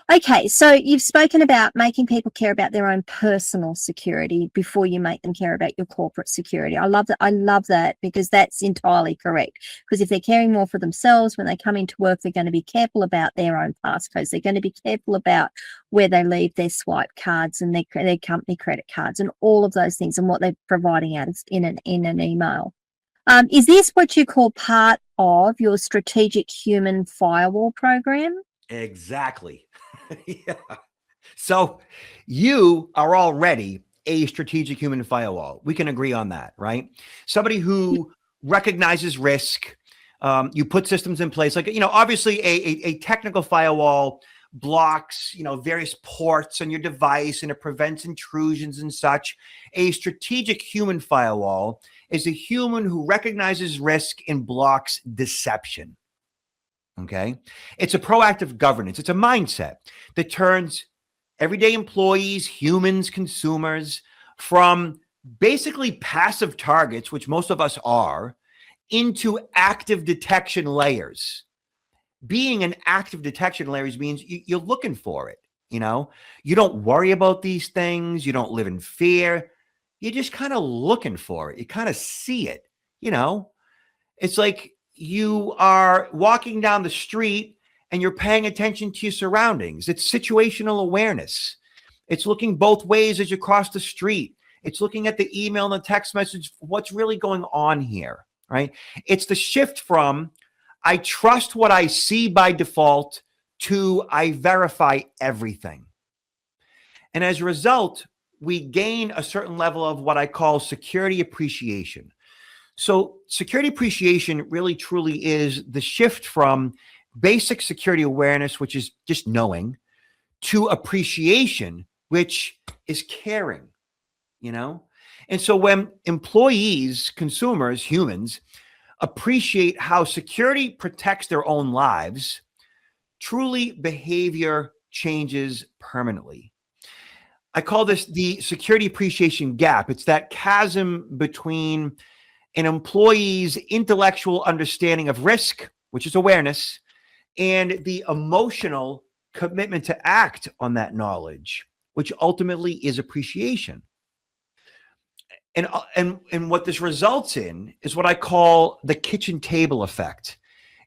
Okay, so you've spoken about making people care about their own personal security before you make them care about your corporate security. I love that. I love that, because that's entirely correct. Because if they're caring more for themselves, when they come into work, they're going to be careful about their own passcodes. They're going to be careful about where they leave their swipe cards and their company credit cards and all of those things, and what they're providing out in an email. Is this what you call part of your strategic human firewall program? Exactly. Yeah. So you are already a strategic human firewall. We can agree on that, right? Somebody who recognizes risk. You put systems in place, like, obviously a technical firewall blocks, various ports on your device, and it prevents intrusions and such. A strategic human firewall is a human who recognizes risk and blocks deception. Okay. It's a proactive governance. It's a mindset that turns everyday employees, humans, consumers, from basically passive targets, which most of us are, into active detection layers. Being an active detection layers means you're looking for it. You don't worry about these things. You don't live in fear. You're just kind of looking for it. You kind of see it. It's like you are walking down the street and you're paying attention to your surroundings. It's situational awareness. It's looking both ways as you cross the street. It's looking at the email and the text message. What's really going on here, right? It's the shift from I trust what I see by default to I verify everything. And as a result, we gain a certain level of what I call security appreciation. So security appreciation really truly is the shift from basic security awareness, which is just knowing, to appreciation, which is caring, And so when employees, consumers, humans appreciate how security protects their own lives, truly behavior changes permanently. I call this the security appreciation gap. It's that chasm between an employee's intellectual understanding of risk, which is awareness, and the emotional commitment to act on that knowledge, which ultimately is appreciation. And what this results in is what I call the kitchen table effect.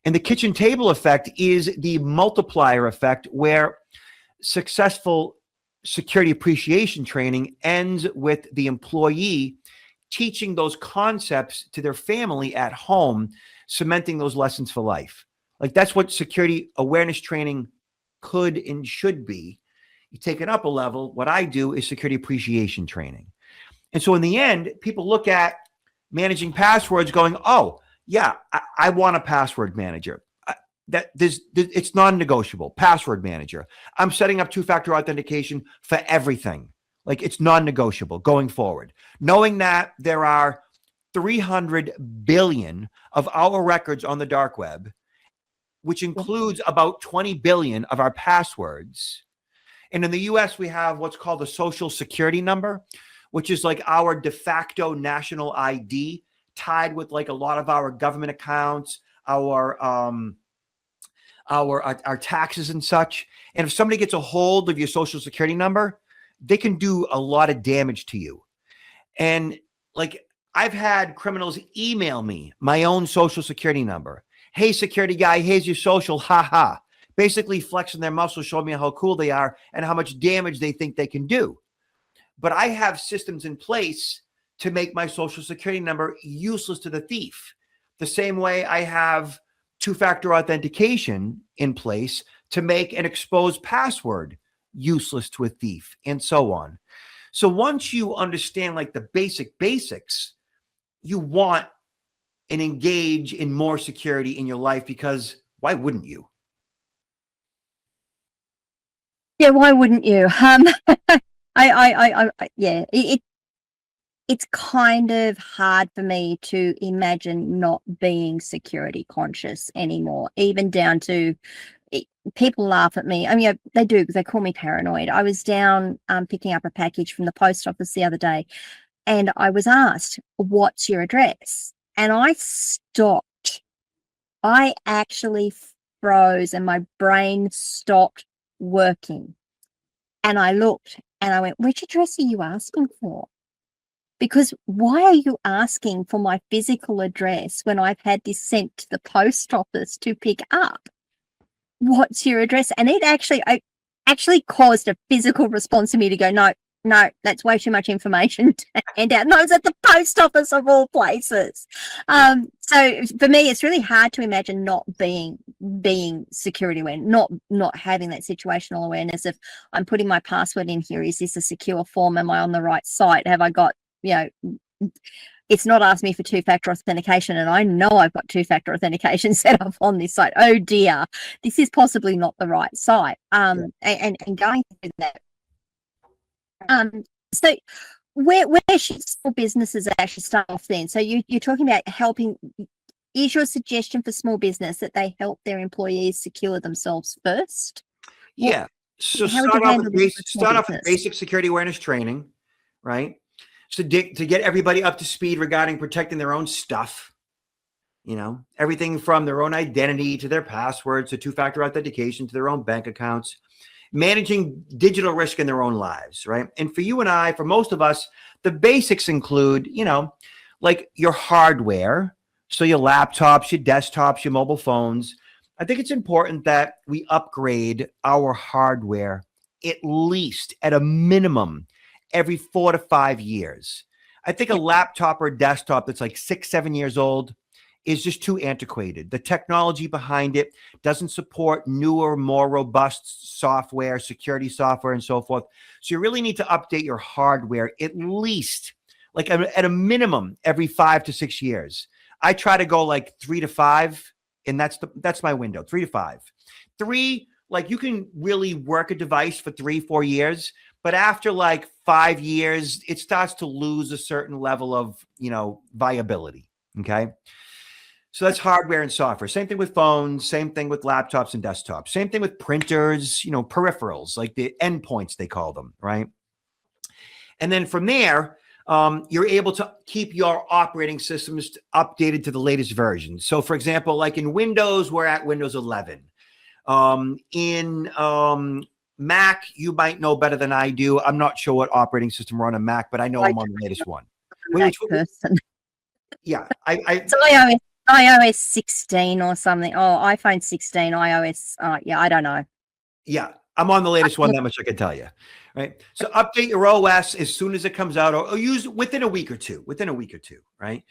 And the kitchen table effect is the multiplier effect, where successful security appreciation training ends with the employee teaching those concepts to their family at home, cementing those lessons for life. Like, that's what security awareness training could and should be. You take it up a level. What I do is security appreciation training. And so in the end, people look at managing passwords going, oh, yeah, I want a password manager. It's non-negotiable. Password manager. I'm setting up two-factor authentication for everything. Like, it's non-negotiable going forward. Knowing that there are 300 billion of our records on the dark web, which includes about 20 billion of our passwords. And in the US, we have what's called a social security number, which is like our de facto national ID, tied with like a lot of our government accounts, our taxes and such. And if somebody gets a hold of your social security number, they can do a lot of damage to you. And like, I've had criminals email me my own social security number. Hey, security guy, here's your social, haha. Basically flexing their muscles, showing me how cool they are and how much damage they think they can do. But I have systems in place to make my social security number useless to the thief. The same way I have two-factor authentication in place to make an exposed password useless to a thief, and so on. So once you understand like the basics, you want and engage in more security in your life, because why wouldn't you? Yeah, why wouldn't you? Yeah, it's kind of hard for me to imagine not being security conscious anymore, even down to people laugh at me. I mean, they do, because they call me paranoid. I was down picking up a package from the post office the other day, and I was asked, "What's your address?" And I stopped. I actually froze and my brain stopped working. And I looked and I went, "Which address are you asking for? Because why are you asking for my physical address when I've had this sent to the post office to pick up? What's your address?" And it actually caused a physical response to me to go, no, that's way too much information to hand out. And I was at the post office of all places. So for me, it's really hard to imagine not being security aware, not having that situational awareness of, I'm putting my password in here. Is this a secure form? Am I on the right site? Have I got, it's not asked me for two-factor authentication, and I know I've got two-factor authentication set up on this site. Oh dear, this is possibly not the right site. And going through that. So where should small businesses actually start off then? So you're talking about helping. Is your suggestion for small business that they help their employees secure themselves first? Yeah. So how would start you off handle with this with small start off with business? basic security awareness training, right? So to get everybody up to speed regarding protecting their own stuff, everything from their own identity to their passwords to two-factor authentication to their own bank accounts, managing digital risk in their own lives, right? And for you and I, for most of us, the basics include, like your hardware. So your laptops, your desktops, your mobile phones. I think it's important that we upgrade our hardware at least at a minimum every 4 to 5 years. I think a laptop or a desktop that's like 6, 7 years old is just too antiquated. The technology behind it doesn't support newer, more robust software, security software, and so forth. So you really need to update your hardware at least, like at a minimum, every 5 to 6 years. I try to go like 3 to 5, and that's my window, 3 to 5. 3, like you can really work a device for 3, 4 years, but after like 5 years, it starts to lose a certain level of, viability. Okay. So that's hardware and software. Same thing with phones, same thing with laptops and desktops, same thing with printers, peripherals, like the endpoints, they call them, right? And then from there, you're able to keep your operating systems updated to the latest version. So for example, like in Windows, we're at Windows 11. In Mac, you might know better than I do. I'm not sure what operating system we're on a Mac, but I know I'm on the latest one. Person. Yeah. It's iOS 16 or something. Oh, iPhone 16, iOS. I don't know. Yeah, I'm on the latest one. That much I can tell you. Right. So update your OS as soon as it comes out, or use within a week or two. Right.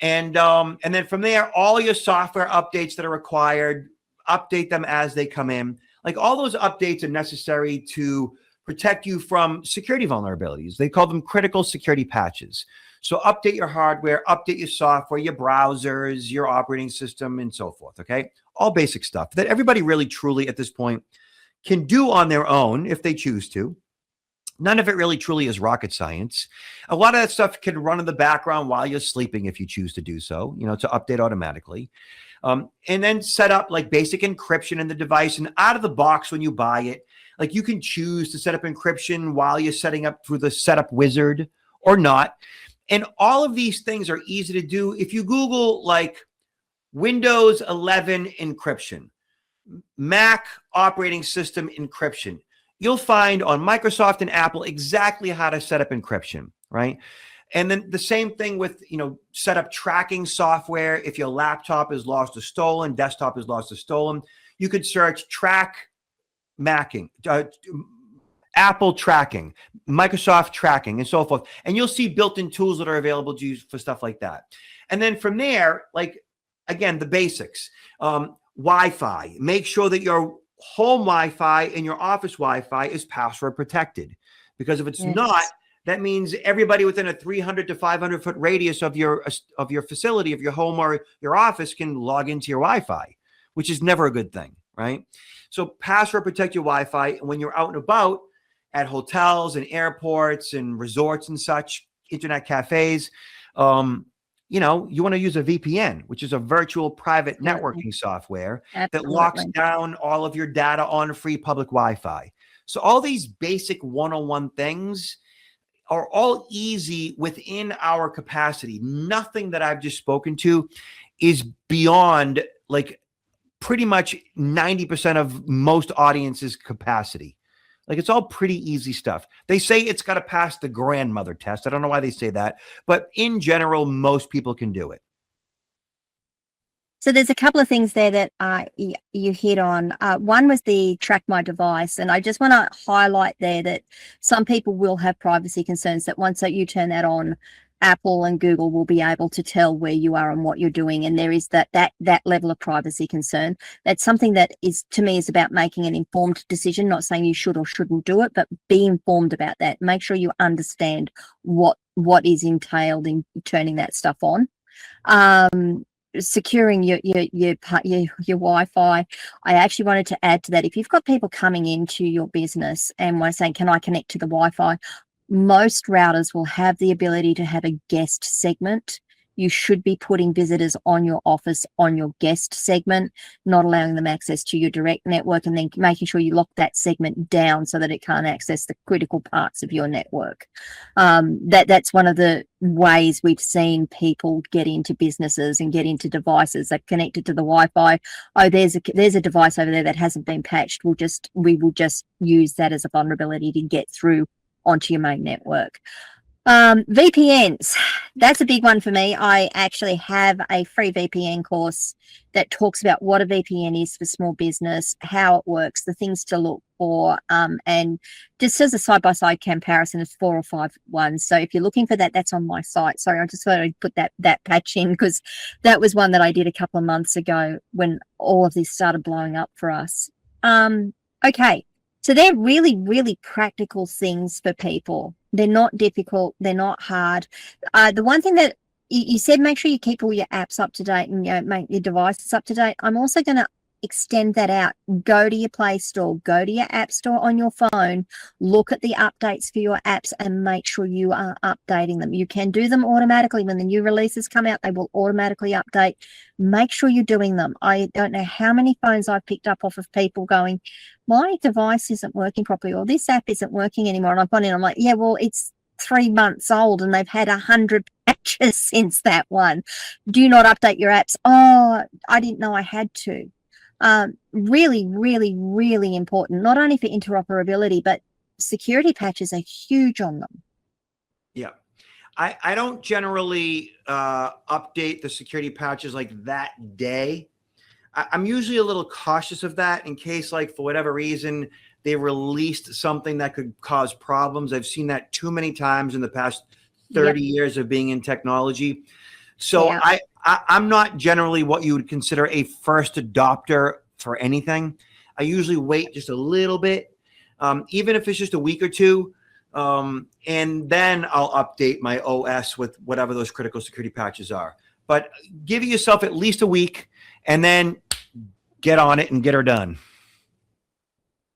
And then from there, all your software updates that are required, update them as they come in. Like all those updates are necessary to protect you from security vulnerabilities. They call them critical security patches. So update your hardware, update your software, your browsers, your operating system, and so forth. Okay. All basic stuff that everybody really truly at this point can do on their own if they choose to. None of it really truly is rocket science. A lot of that stuff can run in the background while you're sleeping if you choose to do so, to update automatically. And then set up like basic encryption in the device, and out of the box when you buy it, like you can choose to set up encryption while you're setting up through the setup wizard or not. And all of these things are easy to do. If you Google like Windows 11 encryption, Mac operating system encryption, you'll find on Microsoft and Apple exactly how to set up encryption, right? And then the same thing with, set up tracking software. If your laptop is lost or stolen, desktop is lost or stolen, you could search track Macking, Apple tracking, Microsoft tracking, and so forth. And you'll see built-in tools that are available to use for stuff like that. And then from there, like, again, the basics, Wi-Fi, make sure that your home Wi-Fi and your office Wi-Fi is password protected, because if it's not, that means everybody within a 300 to 500 foot radius of your facility, of your home or your office, can log into your Wi-Fi, which is never a good thing, right? So password protect your Wi-Fi. And when you're out and about at hotels and airports and resorts and such, internet cafes, you know, you want to use a VPN, which is a virtual private networking software that locks down all of your data on free public Wi-Fi. So all these basic 101 things are all easy within our capacity. Nothing that I've just spoken to is beyond like pretty much 90% of most audiences' capacity. Like, it's all pretty easy stuff. They say it's got to pass the grandmother test. I don't know why they say that, but in general, most people can do it. So there's a couple of things there that you hit on. One was the track my device. And I just want to highlight there that some people will have privacy concerns, that once that you turn that on, Apple and Google will be able to tell where you are and what you're doing. And there is that level of privacy concern. That's something that is, to me, is about making an informed decision, not saying you should or shouldn't do it, but be informed about that. Make sure you understand what is entailed in turning that stuff on. Securing your Wi-Fi. I actually wanted to add to that. If you've got people coming into your business and we're saying, can I connect to the Wi-Fi? Most routers will have the ability to have a guest segment. You should be putting visitors on your office on your guest segment, not allowing them access to your direct network, and then making sure you lock that segment down so that it can't access the critical parts of your network. That's one of the ways we've seen people get into businesses and get into devices. They've connected to the Wi-Fi. Oh, there's a device over there that hasn't been patched. We will just use that as a vulnerability to get through onto your main network. VPNs, that's a big one for me. I actually have a free VPN course that talks about what a VPN is for small business, how it works, the things to look for, and just as a side-by-side comparison, it's 4 or 5 ones. So if you're looking for that, that's on my site. Sorry, I just thought I'd put that patch in because that was one that I did a couple of months ago when all of this started blowing up for us. Okay. So they're really, really practical things for people. They're not difficult. They're not hard. The one thing that you said, make sure you keep all your apps up to date and make your devices up to date. I'm also going to extend that out. Go to your Play Store, go to your App Store on your phone, look at the updates for your apps and make sure you are updating them. You can do them automatically. When the new releases come out, they will automatically update. Make sure you're doing them. I don't know how many phones I've picked up off of people going, my device isn't working properly, or this app isn't working anymore. And I've gone in, I'm like, yeah, well, it's 3 months old and they've had 100 patches since that one. Do not update your apps. Oh, I didn't know I had to. Really, really, really important, not only for interoperability, but security patches are huge on them. Yeah. I don't generally update the security patches like that day. I'm usually a little cautious of that in case, like, for whatever reason, they released something that could cause problems. I've seen that too many times in the past 30 years of being in technology. So I'm not generally what you would consider a first adopter for anything. I usually wait just a little bit, even if it's just a week or two, and then I'll update my OS with whatever those critical security patches are. But give yourself at least a week and then get on it and get her done.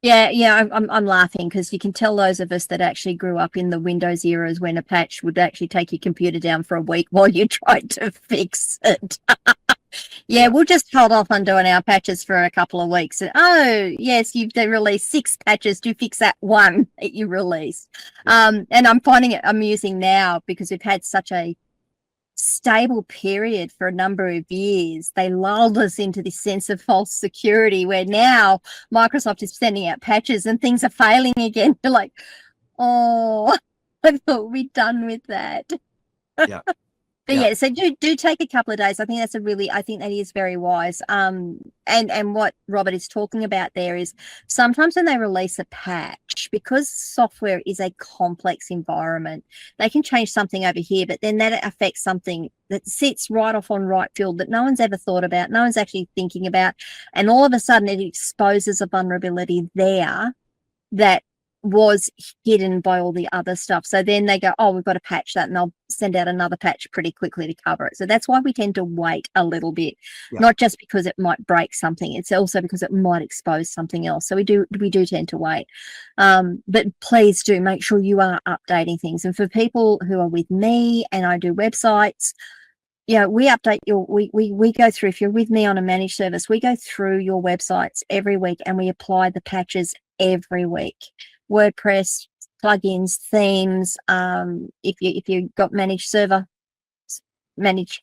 Yeah, I'm laughing because you can tell those of us that actually grew up in the Windows eras when a patch would actually take your computer down for a week while you tried to fix it. Yeah, we'll just hold off on doing our patches for a couple of weeks. Oh, yes, they released 6 patches to fix that one that you released. And I'm finding it amusing now because we've had such a stable period for a number of years. They lulled us into this sense of false security where now Microsoft is sending out patches and things are failing again. You're like, oh, I thought we'd done with that. Yeah. But yeah, so do take a couple of days. I think that is very wise. And what Robert is talking about there is sometimes when they release a patch, because software is a complex environment, they can change something over here, but then that affects something that sits right off on right field that no one's ever thought about, no one's actually thinking about, and all of a sudden it exposes a vulnerability there that was hidden by all the other stuff. So then they go, oh, we've got to patch that, and they'll send out another patch pretty quickly to cover it. So that's why we tend to wait a little bit, not just because it might break something, it's also because it might expose something else. So we do tend to wait. But please do make sure you are updating things. And for people who are with me and I do websites, we update we go through, if you're with me on a managed service, we go through your websites every week and we apply the patches every week. WordPress, plugins, themes. If you've got managed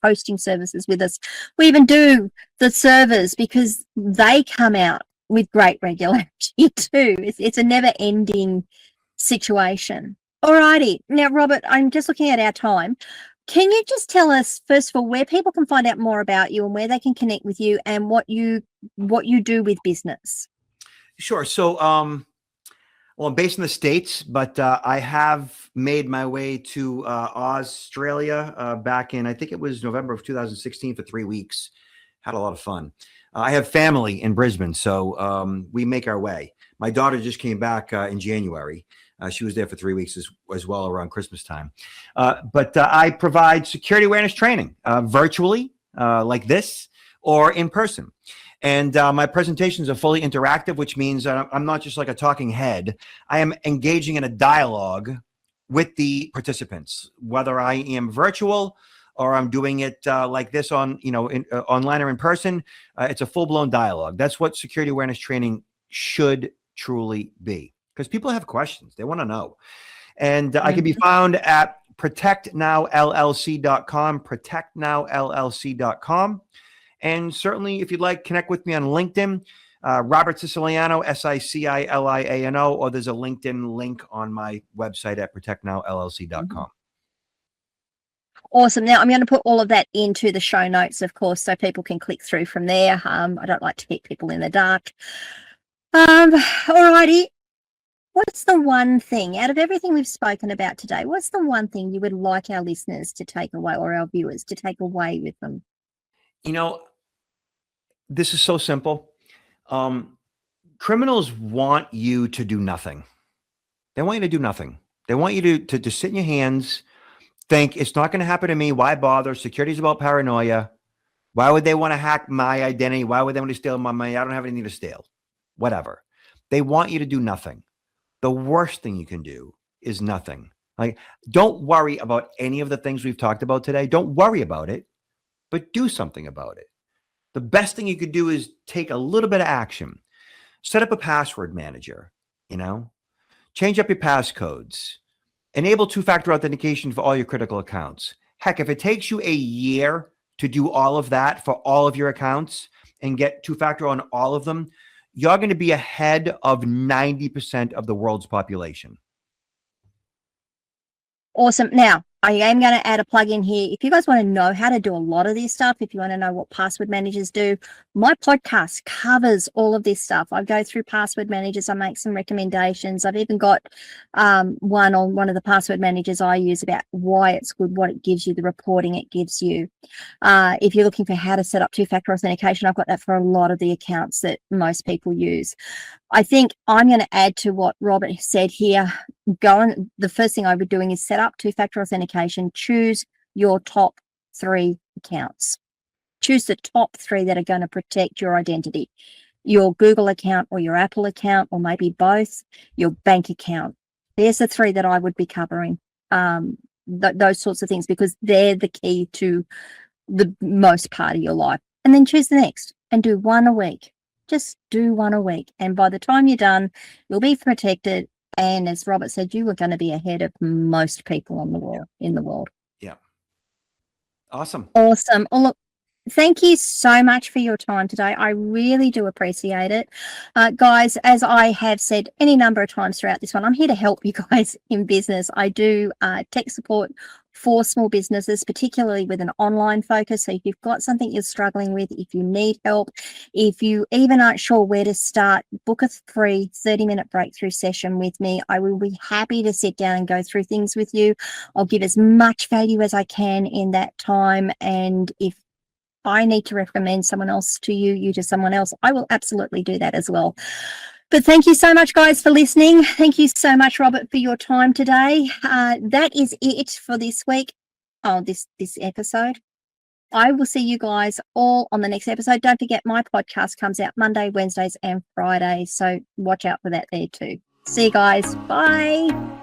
hosting services with us, we even do the servers because they come out with great regularity too. It's a never-ending situation. Alrighty, now Robert, I'm just looking at our time. Can you just tell us, first of all, where people can find out more about you and where they can connect with you and what you do with business? Sure. So, well, I'm based in the States, but I have made my way to Australia back in, I think it was November of 2016 for 3 weeks. Had a lot of fun. I have family in Brisbane, so we make our way. My daughter just came back in January. She was there for 3 weeks as well around Christmas time. But I provide security awareness training virtually like this or in person. And my presentations are fully interactive, which means I'm not just like a talking head. I am engaging in a dialogue with the participants, whether I am virtual or I'm doing it like this on, online or in person. It's a full-blown dialogue. That's what security awareness training should truly be, because people have questions. They want to know. And I can be found at protectnowllc.com, protectnowllc.com. And certainly, if you'd like, connect with me on LinkedIn, Robert Siciliano, Siciliano, or there's a LinkedIn link on my website at protectnowllc.com. Awesome. Now, I'm going to put all of that into the show notes, of course, so people can click through from there. I don't like to keep people in the dark. Alrighty. What's the one thing, out of everything we've spoken about today, what's the one thing you would like our listeners to take away, or our viewers to take away with them? This is so simple. Criminals want you to do nothing. They want you to do nothing. They want you to sit in your hands, think it's not going to happen to me. Why bother? Security is about paranoia. Why would they want to hack my identity? Why would they want to steal my money? I don't have anything to steal. Whatever. They want you to do nothing. The worst thing you can do is nothing. Like, don't worry about any of the things we've talked about today. Don't worry about it, but do something about it. The best thing you could do is take a little bit of action. Set up a password manager, change up your passcodes, enable two-factor authentication for all your critical accounts. Heck, if it takes you a year to do all of that for all of your accounts and get two-factor on all of them, you're going to be ahead of 90% of the world's population. Awesome. Now, I am going to add a plug in here. If you guys want to know how to do a lot of this stuff, if you want to know what password managers do, my podcast covers all of this stuff. I go through password managers. I make some recommendations. I've even got one on one of the password managers I use about why it's good, what it gives you, the reporting it gives you. If you're looking for how to set up two-factor authentication, I've got that for a lot of the accounts that most people use. I think I'm going to add to what Robert said here. The first thing I would be doing is set up two-factor authentication. Choose your top 3 accounts. Choose the top 3 that are going to protect your identity. Your Google account or your Apple account, or maybe both, your bank account. There's the 3 that I would be covering, those sorts of things, because they're the key to the most part of your life. And then choose the next and do 1 a week. Just do 1 a week. And by the time you're done, you'll be protected. And as Robert said, you are going to be ahead of most people in the world. Yeah. Awesome. Awesome. Well, look, thank you so much for your time today. I really do appreciate it. Guys, as I have said any number of times throughout this one, I'm here to help you guys in business. I do tech support for small businesses, particularly with an online focus. So if you've got something you're struggling with, if you need help, if you even aren't sure where to start, book a free 30-minute breakthrough session with me. I will be happy to sit down and go through things with you. I'll give as much value as I can in that time. And if I need to recommend someone else to you to someone else, I will absolutely do that as well. But thank you so much, guys, for listening. Thank you so much, Robert, for your time today. That is it for this week. Oh, this episode. I will see you guys all on the next episode. Don't forget, my podcast comes out Monday, Wednesdays, and Fridays. So watch out for that there too. See you guys. Bye.